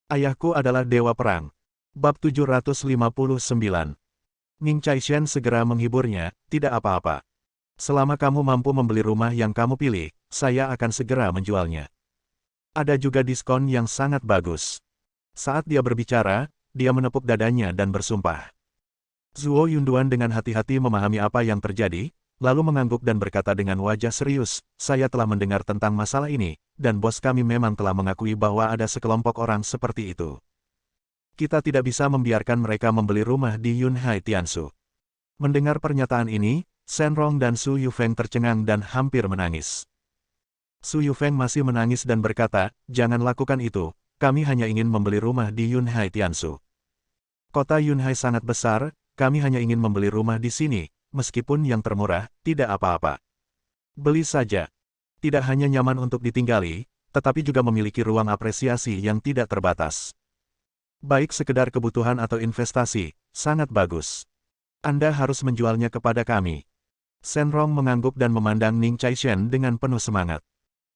Ayahku adalah dewa perang. Bab 759. Ning Caishen segera menghiburnya, tidak apa-apa. Selama kamu mampu membeli rumah yang kamu pilih, saya akan segera menjualnya. Ada juga diskon yang sangat bagus. Saat dia berbicara, dia menepuk dadanya dan bersumpah. Zuo Yunduan dengan hati-hati memahami apa yang terjadi, lalu mengangguk dan berkata dengan wajah serius, saya telah mendengar tentang masalah ini, dan bos kami memang telah mengakui bahwa ada sekelompok orang seperti itu. Kita tidak bisa membiarkan mereka membeli rumah di Yunhai Tiansu. Mendengar pernyataan ini, Shenrong dan Su Yufeng tercengang dan hampir menangis. Su Yufeng masih menangis dan berkata, jangan lakukan itu, kami hanya ingin membeli rumah di Yunhai Tiansu. Kota Yunhai sangat besar, kami hanya ingin membeli rumah di sini, meskipun yang termurah, tidak apa-apa. Beli saja. Tidak hanya nyaman untuk ditinggali, tetapi juga memiliki ruang apresiasi yang tidak terbatas. Baik sekedar kebutuhan atau investasi, sangat bagus. Anda harus menjualnya kepada kami. Shenrong mengangguk dan memandang Ning Caishen dengan penuh semangat.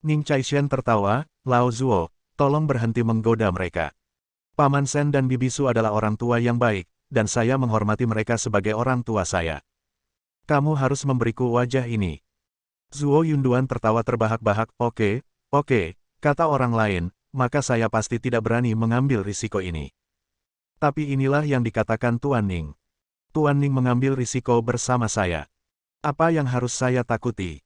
Ning Caishen tertawa, Lao Zuo, tolong berhenti menggoda mereka. Paman Shen dan Bibi Su adalah orang tua yang baik, dan saya menghormati mereka sebagai orang tua saya. Kamu harus memberiku wajah ini. Zuo Yunduan tertawa terbahak-bahak, oke, kata orang lain, maka saya pasti tidak berani mengambil risiko ini. Tapi inilah yang dikatakan Tuan Ning. Tuan Ning mengambil risiko bersama saya. Apa yang harus saya takuti?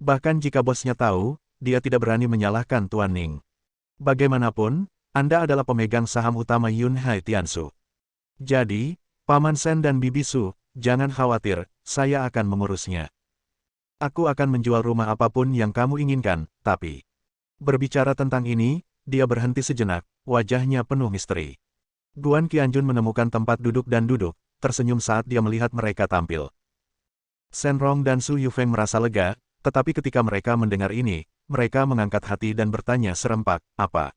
Bahkan jika bosnya tahu, dia tidak berani menyalahkan Tuan Ning. Bagaimanapun, Anda adalah pemegang saham utama Yunhai Tiansu. Jadi, Paman Shen dan Bibi Su, jangan khawatir, saya akan mengurusnya. Aku akan menjual rumah apapun yang kamu inginkan, tapi... Berbicara tentang ini, dia berhenti sejenak, wajahnya penuh misteri. Guan Qianjun menemukan tempat duduk dan duduk, tersenyum saat dia melihat mereka tampil. Shenrong dan Su Yufeng merasa lega, tetapi ketika mereka mendengar ini, mereka mengangkat hati dan bertanya serempak, apa?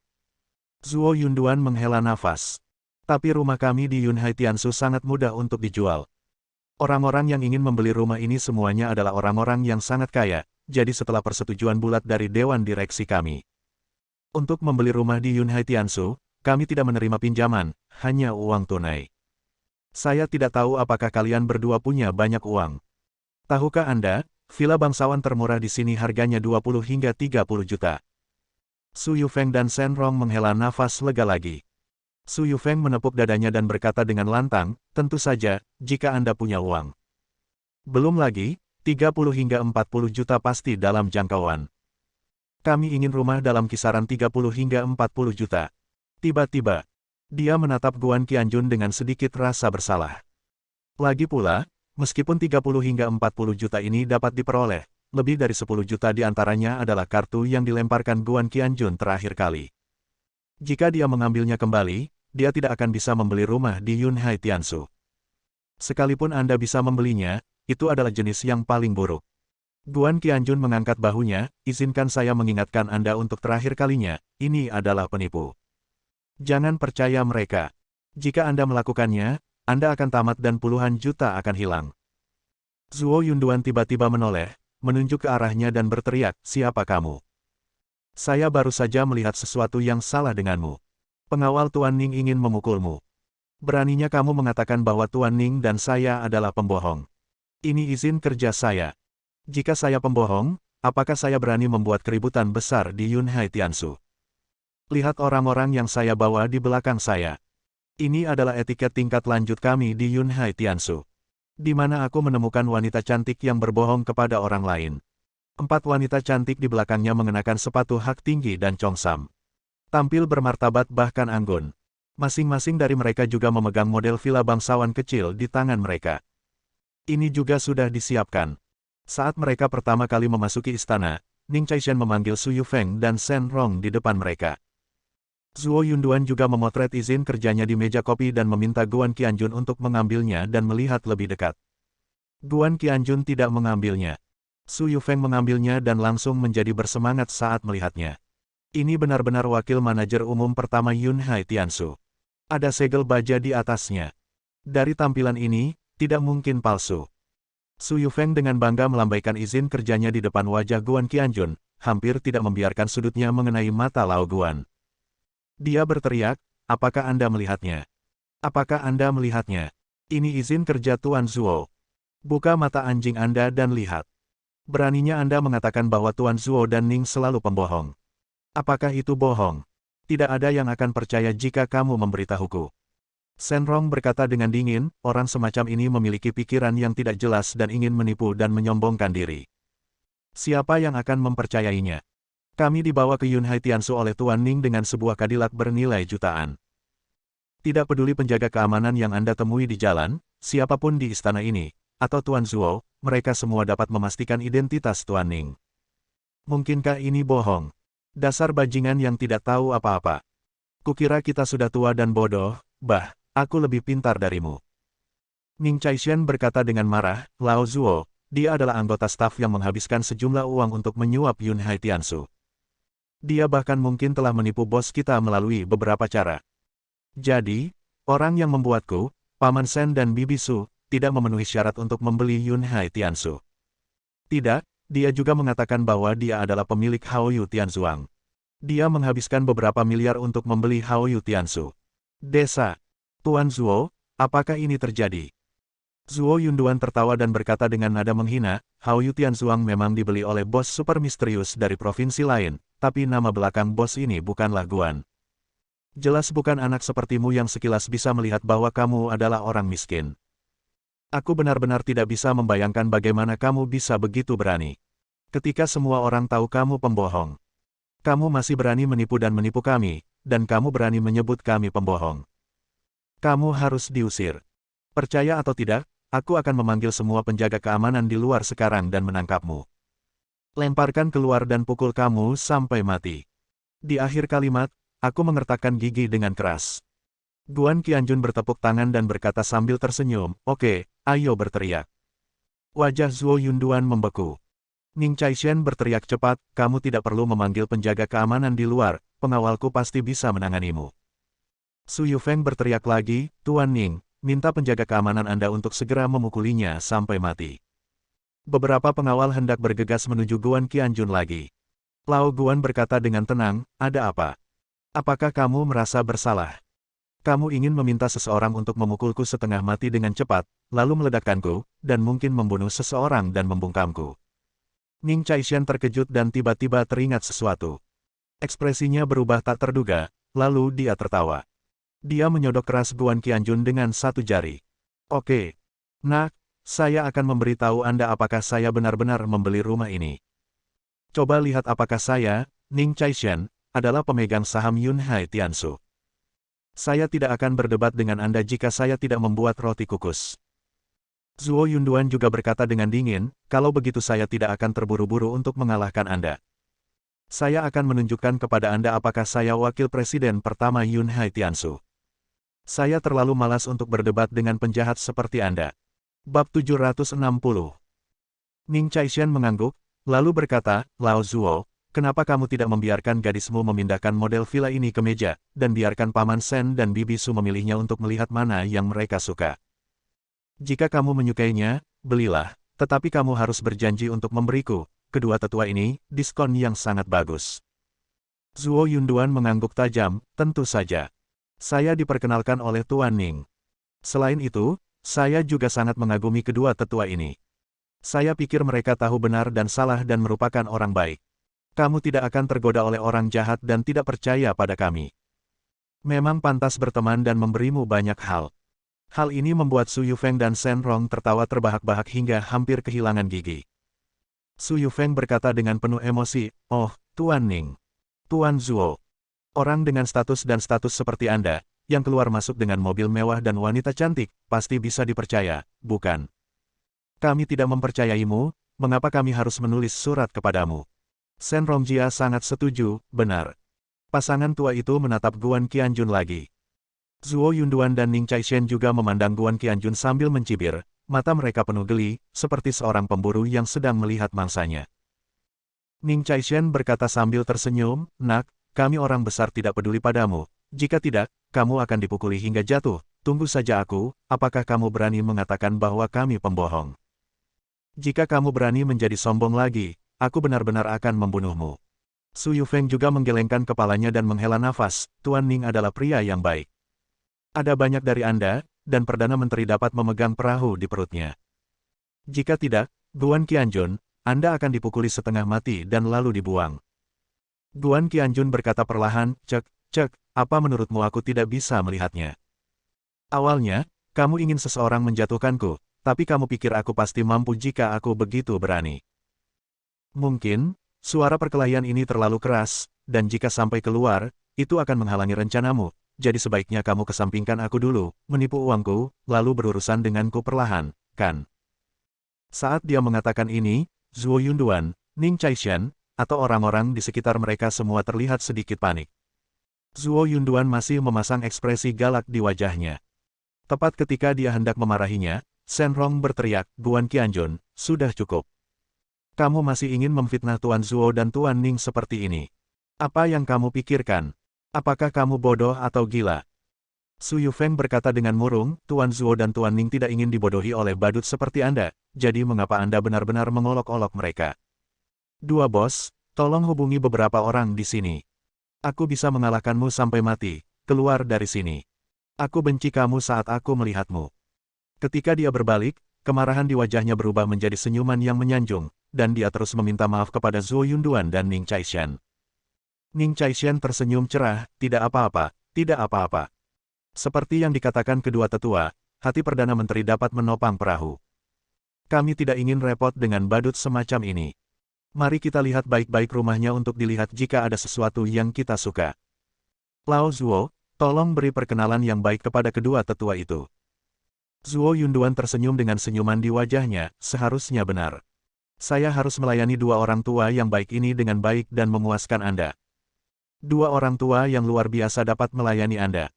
Zuo Yunduan menghela nafas. Tapi rumah kami di Yunhai Tiansu sangat mudah untuk dijual. Orang-orang yang ingin membeli rumah ini semuanya adalah orang-orang yang sangat kaya, jadi setelah persetujuan bulat dari Dewan Direksi kami. Untuk membeli rumah di Yunhai Tiansu, kami tidak menerima pinjaman, hanya uang tunai. Saya tidak tahu apakah kalian berdua punya banyak uang. Tahukah Anda, villa bangsawan termurah di sini harganya 20 hingga 30 juta. Su Yufeng dan Shenrong menghela nafas lega lagi. Su Yufeng menepuk dadanya dan berkata dengan lantang, tentu saja, jika Anda punya uang. Belum lagi, 30 hingga 40 juta pasti dalam jangkauan. Kami ingin rumah dalam kisaran 30 hingga 40 juta. Tiba-tiba, dia menatap Guan Qianjun dengan sedikit rasa bersalah. Lagi pula, meskipun 30 hingga 40 juta ini dapat diperoleh, lebih dari 10 juta di antaranya adalah kartu yang dilemparkan Guan Qianjun terakhir kali. Jika dia mengambilnya kembali, dia tidak akan bisa membeli rumah di Yunhai Tiansu. Sekalipun Anda bisa membelinya, itu adalah jenis yang paling buruk. Guan Qianjun mengangkat bahunya, izinkan saya mengingatkan Anda untuk terakhir kalinya, ini adalah penipu. Jangan percaya mereka. Jika Anda melakukannya, Anda akan tamat dan puluhan juta akan hilang. Zuo Yunduan tiba-tiba menoleh, menunjuk ke arahnya dan berteriak, siapa kamu? Saya baru saja melihat sesuatu yang salah denganmu. Pengawal Tuan Ning ingin memukulmu. Beraninya kamu mengatakan bahwa Tuan Ning dan saya adalah pembohong. Ini izin kerja saya. Jika saya pembohong, apakah saya berani membuat keributan besar di Yunhai Tiansu? Lihat orang-orang yang saya bawa di belakang saya. Ini adalah etiket tingkat lanjut kami di Yunhai Tiansu. Di mana aku menemukan wanita cantik yang berbohong kepada orang lain. 4 wanita cantik di belakangnya mengenakan sepatu hak tinggi dan congsam. Tampil bermartabat bahkan anggun. Masing-masing dari mereka juga memegang model villa bangsawan kecil di tangan mereka. Ini juga sudah disiapkan. Saat mereka pertama kali memasuki istana, Ning Caishen memanggil Su Yufeng dan Shenrong di depan mereka. Zuo Yunduan juga memotret izin kerjanya di meja kopi dan meminta Guan Qianjun untuk mengambilnya dan melihat lebih dekat. Guan Qianjun tidak mengambilnya. Su Yufeng mengambilnya dan langsung menjadi bersemangat saat melihatnya. Ini benar-benar wakil manajer umum pertama Yunhai Tiansu. Ada segel baja di atasnya. Dari tampilan ini, tidak mungkin palsu. Su Yufeng dengan bangga melambaikan izin kerjanya di depan wajah Guan Qianjun, hampir tidak membiarkan sudutnya mengenai mata Lao Guan. Dia berteriak, apakah Anda melihatnya? Apakah Anda melihatnya? Ini izin kerja Tuan Zuo. Buka mata anjing Anda dan lihat. Beraninya Anda mengatakan bahwa Tuan Zuo dan Ning selalu pembohong. Apakah itu bohong? Tidak ada yang akan percaya jika kamu memberitahuku. Shenrong berkata dengan dingin, orang semacam ini memiliki pikiran yang tidak jelas dan ingin menipu dan menyombongkan diri. Siapa yang akan mempercayainya? Kami dibawa ke Yunhai Tiansu oleh Tuan Ning dengan sebuah Cadillac bernilai jutaan. Tidak peduli penjaga keamanan yang Anda temui di jalan, siapapun di istana ini, atau Tuan Zuo, mereka semua dapat memastikan identitas Tuan Ning. Mungkinkah ini bohong? Dasar bajingan yang tidak tahu apa-apa. Kukira kita sudah tua dan bodoh, aku lebih pintar darimu. Ning Caishen berkata dengan marah, Lao Zuo, dia adalah anggota staf yang menghabiskan sejumlah uang untuk menyuap Yunhai Tiansu. Dia bahkan mungkin telah menipu bos kita melalui beberapa cara. Jadi, orang yang membuatku, Paman Shen dan Bibi Su, tidak memenuhi syarat untuk membeli Yunhai Tiansu. Tidak, dia juga mengatakan bahwa dia adalah pemilik Haoyu Tianzuang. Dia menghabiskan beberapa miliar untuk membeli Haoyu Tiansu. Desa. Tuan Zuo, apakah ini terjadi? Zuo Yunduan tertawa dan berkata dengan nada menghina, Haoyu Tianzuang memang dibeli oleh bos super misterius dari provinsi lain, tapi nama belakang bos ini bukanlah Guan. Jelas bukan anak sepertimu yang sekilas bisa melihat bahwa kamu adalah orang miskin. Aku benar-benar tidak bisa membayangkan bagaimana kamu bisa begitu berani. Ketika semua orang tahu kamu pembohong. Kamu masih berani menipu dan menipu kami, dan kamu berani menyebut kami pembohong. Kamu harus diusir. Percaya atau tidak, aku akan memanggil semua penjaga keamanan di luar sekarang dan menangkapmu. Lemparkan keluar dan pukul kamu sampai mati. Di akhir kalimat, aku mengertakkan gigi dengan keras. Guan Qianjun bertepuk tangan dan berkata sambil tersenyum, oke, ayo berteriak. Wajah Zuo Yunduan membeku. Ning Caishen berteriak cepat, kamu tidak perlu memanggil penjaga keamanan di luar, pengawalku pasti bisa menanganimu. Su Yufeng berteriak lagi, Tuan Ning, minta penjaga keamanan Anda untuk segera memukulinya sampai mati. Beberapa pengawal hendak bergegas menuju Guan Qianjun lagi. Lao Guan berkata dengan tenang, ada apa? Apakah kamu merasa bersalah? Kamu ingin meminta seseorang untuk memukulku setengah mati dengan cepat, lalu meledakkanku, dan mungkin membunuh seseorang dan membungkamku. Ning Caishen terkejut dan tiba-tiba teringat sesuatu. Ekspresinya berubah tak terduga, lalu dia tertawa. Dia menyodok keras Guan Qianjun dengan satu jari. Oke. Nak, saya akan memberitahu Anda apakah saya benar-benar membeli rumah ini. Coba lihat apakah saya, Ning Caishen, adalah pemegang saham Yunhai Tiansu. Saya tidak akan berdebat dengan Anda jika saya tidak membuat roti kukus. Zuo Yunduan juga berkata dengan dingin, kalau begitu saya tidak akan terburu-buru untuk mengalahkan Anda. Saya akan menunjukkan kepada Anda apakah saya wakil presiden pertama Yunhai Tiansu. Saya terlalu malas untuk berdebat dengan penjahat seperti Anda. Bab 760. Ning Caishen mengangguk, lalu berkata, Lao Zuo, kenapa kamu tidak membiarkan gadismu memindahkan model villa ini ke meja, dan biarkan Paman Shen dan Bibi Su memilihnya untuk melihat mana yang mereka suka. Jika kamu menyukainya, belilah, tetapi kamu harus berjanji untuk memberiku, kedua tetua ini, diskon yang sangat bagus. Zuo Yunduan mengangguk tajam, tentu saja. Saya diperkenalkan oleh Tuan Ning. Selain itu, saya juga sangat mengagumi kedua tetua ini. Saya pikir mereka tahu benar dan salah dan merupakan orang baik. Kamu tidak akan tergoda oleh orang jahat dan tidak percaya pada kami. Memang pantas berteman dan memberimu banyak hal. Hal ini membuat Su Yufeng dan Shenrong tertawa terbahak-bahak hingga hampir kehilangan gigi. Su Yufeng berkata dengan penuh emosi, oh, Tuan Ning. Tuan Zuo. Orang dengan status dan status seperti Anda, yang keluar masuk dengan mobil mewah dan wanita cantik, pasti bisa dipercaya, bukan? Kami tidak mempercayaimu, mengapa kami harus menulis surat kepadamu? Shenrong Jia sangat setuju, benar. Pasangan tua itu menatap Guan Qianjun lagi. Zuo Yunduan dan Ning Caishen juga memandang Guan Qianjun sambil mencibir, mata mereka penuh geli, seperti seorang pemburu yang sedang melihat mangsanya. Ning Caishen berkata sambil tersenyum, nak, kami orang besar tidak peduli padamu, jika tidak, kamu akan dipukuli hingga jatuh, tunggu saja aku, apakah kamu berani mengatakan bahwa kami pembohong? Jika kamu berani menjadi sombong lagi, aku benar-benar akan membunuhmu. Su Yufeng juga menggelengkan kepalanya dan menghela nafas, Tuan Ning adalah pria yang baik. Ada banyak dari Anda, dan Perdana Menteri dapat memegang perahu di perutnya. Jika tidak, Guan Qianjun, Anda akan dipukuli setengah mati dan lalu dibuang. Guan Qianjun berkata perlahan, cek, apa menurutmu aku tidak bisa melihatnya? Awalnya, kamu ingin seseorang menjatuhkanku, tapi kamu pikir aku pasti mampu jika aku begitu berani. Mungkin, suara perkelahian ini terlalu keras, dan jika sampai keluar, itu akan menghalangi rencanamu, jadi sebaiknya kamu kesampingkan aku dulu, menipu uangku, lalu berurusan denganku perlahan, kan? Saat dia mengatakan ini, Zhuo Yunduan, Ning Caishan, atau orang-orang di sekitar mereka semua terlihat sedikit panik. Zhuo Yunduan masih memasang ekspresi galak di wajahnya. Tepat ketika dia hendak memarahinya, Shen Rong berteriak, Guan Qianjun, sudah cukup. Kamu masih ingin memfitnah Tuan Zhuo dan Tuan Ning seperti ini. Apa yang kamu pikirkan? Apakah kamu bodoh atau gila? Su Yufeng berkata dengan murung, Tuan Zhuo dan Tuan Ning tidak ingin dibodohi oleh badut seperti Anda, jadi mengapa Anda benar-benar mengolok-olok mereka? Dua bos, tolong hubungi beberapa orang di sini. Aku bisa mengalahkanmu sampai mati, keluar dari sini. Aku benci kamu saat aku melihatmu. Ketika dia berbalik, kemarahan di wajahnya berubah menjadi senyuman yang menyanjung, dan dia terus meminta maaf kepada Zhuo Yunduan dan Ning Caishan. Ning Caishan tersenyum cerah, tidak apa-apa, tidak apa-apa. Seperti yang dikatakan kedua tetua, hati Perdana Menteri dapat menopang perahu. Kami tidak ingin repot dengan badut semacam ini. Mari kita lihat baik-baik rumahnya untuk dilihat jika ada sesuatu yang kita suka. Lao Zhuo, tolong beri perkenalan yang baik kepada kedua tetua itu. Zhuo Yunduan tersenyum dengan senyuman di wajahnya, seharusnya benar. Saya harus melayani dua orang tua yang baik ini dengan baik dan memuaskan Anda. Dua orang tua yang luar biasa dapat melayani Anda.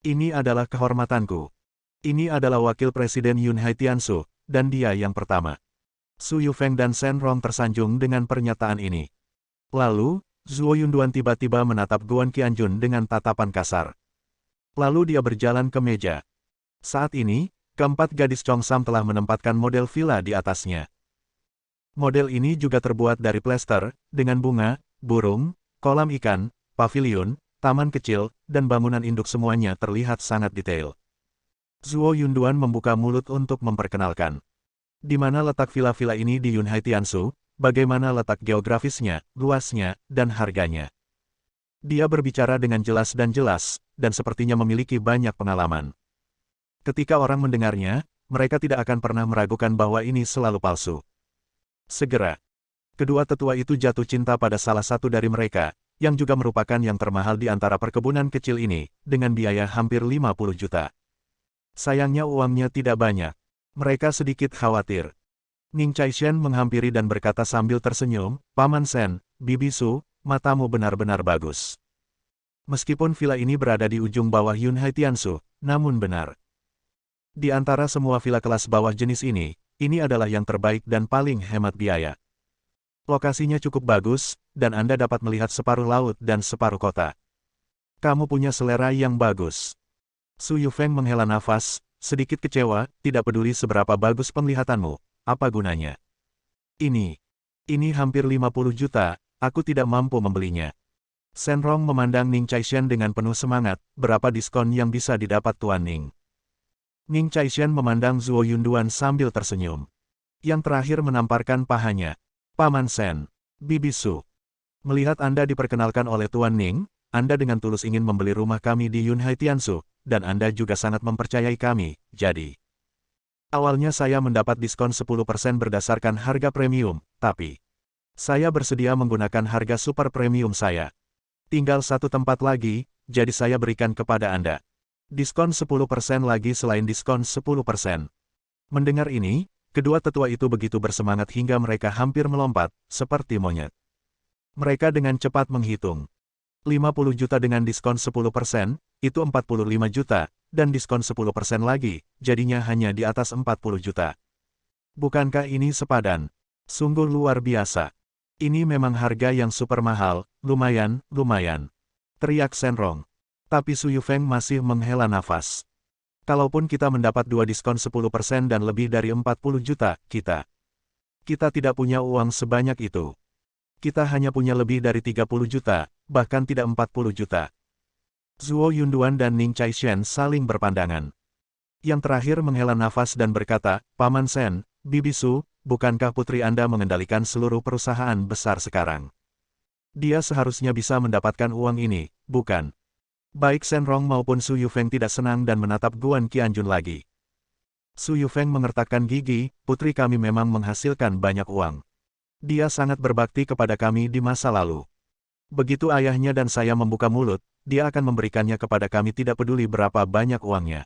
Ini adalah kehormatanku. Ini adalah Wakil Presiden Yun Haitiansu, dan dia yang pertama. Su Yufeng dan Shen Rong tersanjung dengan pernyataan ini. Lalu, Zhuo Yunduan tiba-tiba menatap Guan Qianjun dengan tatapan kasar. Lalu dia berjalan ke meja. Saat ini, keempat gadis Chongsam telah menempatkan model villa di atasnya. Model ini juga terbuat dari plester, dengan bunga, burung, kolam ikan, pavilion, taman kecil, dan bangunan induk semuanya terlihat sangat detail. Zhuo Yunduan membuka mulut untuk memperkenalkan. Di mana letak villa-villa ini di Yun Haitiansu, bagaimana letak geografisnya, luasnya, dan harganya. Dia berbicara dengan jelas, dan sepertinya memiliki banyak pengalaman. Ketika orang mendengarnya, mereka tidak akan pernah meragukan bahwa ini selalu palsu. Segera, kedua tetua itu jatuh cinta pada salah satu dari mereka, yang juga merupakan yang termahal di antara perkebunan kecil ini, dengan biaya hampir 50 juta. Sayangnya uangnya tidak banyak. Mereka sedikit khawatir. Ning Caishan menghampiri dan berkata sambil tersenyum, Paman Shen, Bibi Su, matamu benar-benar bagus. Meskipun villa ini berada di ujung bawah Yun Haitiansu, namun benar. Di antara semua villa kelas bawah jenis ini adalah yang terbaik dan paling hemat biaya. Lokasinya cukup bagus, dan Anda dapat melihat separuh laut dan separuh kota. Kamu punya selera yang bagus. Su Yufeng menghela nafas, sedikit kecewa, tidak peduli seberapa bagus penglihatanmu, apa gunanya? Ini hampir 50 juta, aku tidak mampu membelinya. Shen Rong memandang Ning Caishan dengan penuh semangat, berapa diskon yang bisa didapat Tuan Ning? Ning Caishan memandang Zhuo Yunduan sambil tersenyum. Yang terakhir menamparkan pahanya. Paman Shen, Bibi Su. Melihat Anda diperkenalkan oleh Tuan Ning, Anda dengan tulus ingin membeli rumah kami di Yun Haitiansu, dan Anda juga sangat mempercayai kami, jadi. Awalnya saya mendapat diskon 10% berdasarkan harga premium, tapi saya bersedia menggunakan harga super premium saya. Tinggal satu tempat lagi, jadi saya berikan kepada Anda. Diskon 10% lagi selain diskon 10%. Mendengar ini, kedua tetua itu begitu bersemangat hingga mereka hampir melompat, seperti monyet. Mereka dengan cepat menghitung. 50 juta dengan diskon 10%, itu 45 juta, dan diskon 10% lagi, jadinya hanya di atas 40 juta. Bukankah ini sepadan? Sungguh luar biasa. Ini memang harga yang super mahal, lumayan. Teriak Shen Rong. Tapi Su Yufeng masih menghela nafas. Kalaupun kita mendapat dua diskon 10% dan lebih dari 40 juta, kita tidak punya uang sebanyak itu. Kita hanya punya lebih dari 30 juta, bahkan tidak 40 juta. Zhuo Yunduan dan Ning Caishen saling berpandangan. Yang terakhir menghela nafas dan berkata, Paman Sen, Bibi Su, bukankah putri Anda mengendalikan seluruh perusahaan besar sekarang? Dia seharusnya bisa mendapatkan uang ini, bukan? Baik Shenrong maupun Su Yufeng tidak senang dan menatap Guan Qianjun lagi. Su Yufeng mengertakkan gigi, putri kami memang menghasilkan banyak uang. Dia sangat berbakti kepada kami di masa lalu. Begitu ayahnya dan saya membuka mulut, dia akan memberikannya kepada kami tidak peduli berapa banyak uangnya.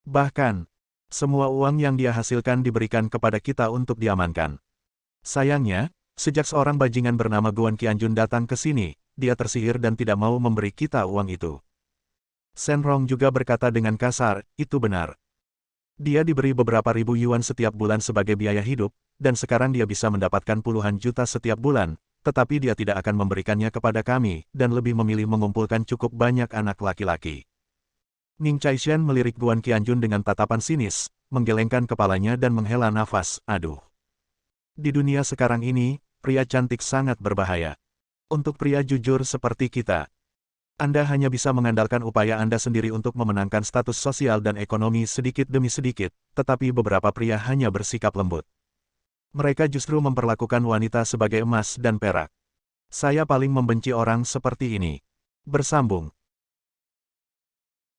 Bahkan, semua uang yang dia hasilkan diberikan kepada kita untuk diamankan. Sayangnya, sejak seorang bajingan bernama Guan Qianjun datang ke sini, dia tersihir dan tidak mau memberi kita uang itu. Shenrong juga berkata dengan kasar, itu benar. Dia diberi beberapa ribu yuan setiap bulan sebagai biaya hidup, dan sekarang dia bisa mendapatkan puluhan juta setiap bulan, tetapi dia tidak akan memberikannya kepada kami, dan lebih memilih mengumpulkan cukup banyak anak laki-laki. Ning Caishen melirik Guan Qianjun dengan tatapan sinis, menggelengkan kepalanya dan menghela nafas, aduh. Di dunia sekarang ini, pria cantik sangat berbahaya. Untuk pria jujur seperti kita, Anda hanya bisa mengandalkan upaya Anda sendiri untuk memenangkan status sosial dan ekonomi sedikit demi sedikit, tetapi beberapa pria hanya bersikap lembut. Mereka justru memperlakukan wanita sebagai emas dan perak. Saya paling membenci orang seperti ini. Bersambung.